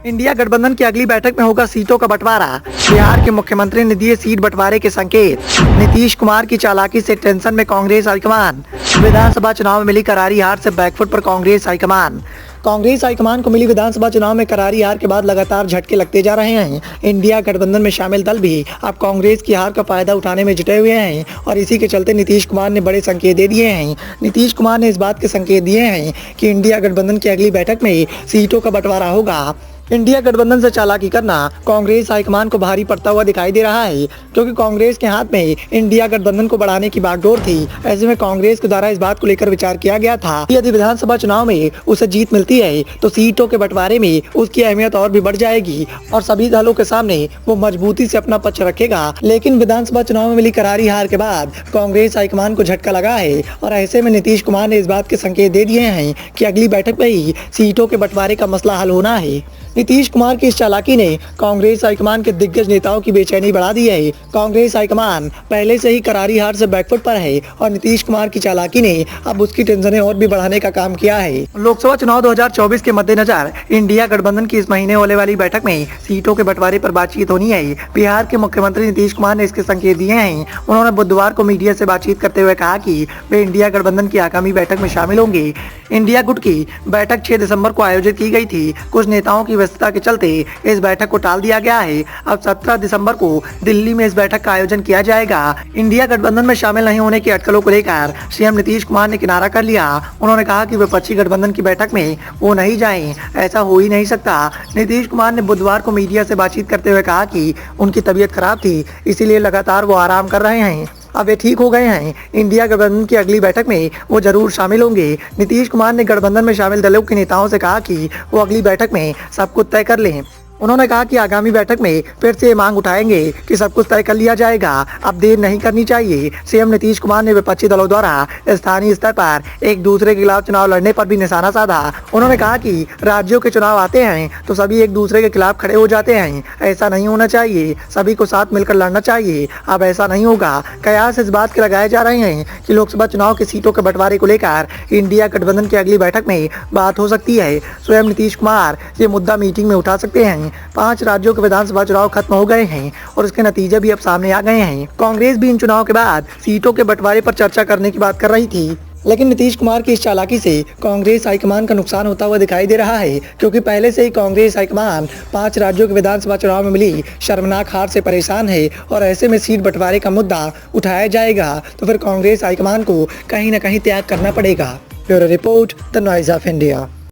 India गठबंधन की अगली बैठक में होगा सीटों का बंटवारा। बिहार के मुख्यमंत्री ने दिए सीट बंटवारे के संकेत। नीतीश कुमार की चालाकी से टेंशन में कांग्रेस हाईकमान। विधानसभा चुनाव में मिली करारी हार से बैकफुट पर कांग्रेस हाईकमान। कांग्रेस हाईकमान को मिली विधानसभा चुनाव में करारी हार के बाद लगातार झटके लगते जा रहे हैं। इंडिया गठबंधन में शामिल दल भी अब कांग्रेस की हार का फायदा उठाने में जुटे हुए हैं और इसी के चलते नीतीश कुमार ने बड़े संकेत दे दिए हैं। नीतीश कुमार ने इस बात के संकेत दिए हैं कि इंडिया गठबंधन की अगली बैठक में सीटों का बंटवारा होगा। इंडिया गठबंधन से चालाकी करना कांग्रेस हाईकमान को भारी पड़ता हुआ दिखाई दे रहा है, क्योंकि कांग्रेस के हाथ में इंडिया गठबंधन को बढ़ाने की बागडोर थी। ऐसे में कांग्रेस के द्वारा इस बात को लेकर विचार किया गया था कि यदि विधानसभा चुनाव में उसे जीत मिलती है तो सीटों के बंटवारे में उसकी अहमियत और भी बढ़ जाएगी और सभी दलों के सामने वो मजबूती से अपना पक्ष रखेगा। लेकिन विधानसभा चुनाव में मिली करारी हार के बाद कांग्रेस हाईकमान को झटका लगा है और ऐसे में नीतीश कुमार ने इस बात के संकेत दे दिए हैं कि अगली बैठक में ही सीटों के बंटवारे का मसला हल होना है। नीतीश कुमार की इस चालाकी ने कांग्रेस हाईकमान के दिग्गज नेताओं की बेचैनी बढ़ा दी है। कांग्रेस हाईकमान पहले से ही करारी हार से बैकफुट पर है और नीतीश कुमार की चालाकी ने अब उसकी टेंशनें और भी बढ़ाने का काम किया है। लोकसभा चुनाव 2024 के मद्देनजर इंडिया गठबंधन की इस महीने होने वाली बैठक में सीटों के बंटवारे पर बातचीत होनी है। बिहार के मुख्यमंत्री नीतीश कुमार ने इसके संकेत दिए हैं। उन्होंने बुधवार को मीडिया से बातचीत करते हुए कहा कि वे इंडिया गठबंधन की आगामी बैठक में शामिल होंगे। इंडिया गुट की बैठक 6 दिसंबर को आयोजित की गई थी। कुछ नेताओं की व्यस्तता के चलते इस बैठक को टाल दिया गया है। अब 17 दिसंबर को दिल्ली में इस बैठक का आयोजन किया जाएगा। इंडिया गठबंधन में शामिल नहीं होने की अटकलों को लेकर सीएम नीतीश कुमार ने किनारा कर लिया। उन्होंने कहा कि विपक्षी गठबंधन की बैठक में वो नहीं जाएं, ऐसा हो ही नहीं सकता। नीतीश कुमार ने बुधवार को मीडिया से बातचीत करते हुए कहा कि उनकी तबीयत खराब थी, इसीलिए लगातार वो आराम कर रहे हैं। अब वे ठीक हो गए हैं। इंडिया गठबंधन की अगली बैठक में वो जरूर शामिल होंगे। नीतीश कुमार ने गठबंधन में शामिल दलों के नेताओं से कहा कि वो अगली बैठक में सब कुछ तय कर लें। उन्होंने कहा कि आगामी बैठक में फिर से मांग उठाएंगे कि सब कुछ तय कर लिया जाएगा, अब देर नहीं करनी चाहिए। सीएम नीतीश कुमार ने विपक्षी दलों द्वारा स्थानीय स्तर पर एक दूसरे के खिलाफ चुनाव लड़ने पर भी निशाना साधा। उन्होंने कहा कि राज्यों के चुनाव आते हैं तो सभी एक दूसरे के खिलाफ खड़े हो जाते हैं, ऐसा नहीं होना चाहिए, सभी को साथ मिलकर लड़ना चाहिए। अब ऐसा नहीं होगा। कयास इस बात के लगाए जा रहे हैं कि लोकसभा चुनाव की सीटों के बंटवारे को लेकर इंडिया गठबंधन की अगली बैठक में बात हो सकती है। स्वयं नीतीश कुमार ये मुद्दा मीटिंग में उठा सकते हैं। 5 राज्यों के विधानसभा चुनाव खत्म हो गए हैं और उसके नतीजे भी अब सामने आ गए हैं। कांग्रेस भी इन चुनाव के बाद सीटों के बंटवारे पर चर्चा करने की बात कर रही थी, लेकिन नीतीश कुमार की इस चालाकी से कांग्रेस हाईकमान का नुकसान होता हुआ दिखाई दे रहा है, क्योंकि पहले से ही कांग्रेस हाईकमान 5 राज्यों के विधानसभा चुनाव में मिली शर्मनाक हार से परेशान है और ऐसे में सीट बंटवारे का मुद्दा उठाया जाएगा तो फिर कांग्रेस हाईकमान को कहीं न कहीं त्याग करना पड़ेगा। Bureau report, the noise of India.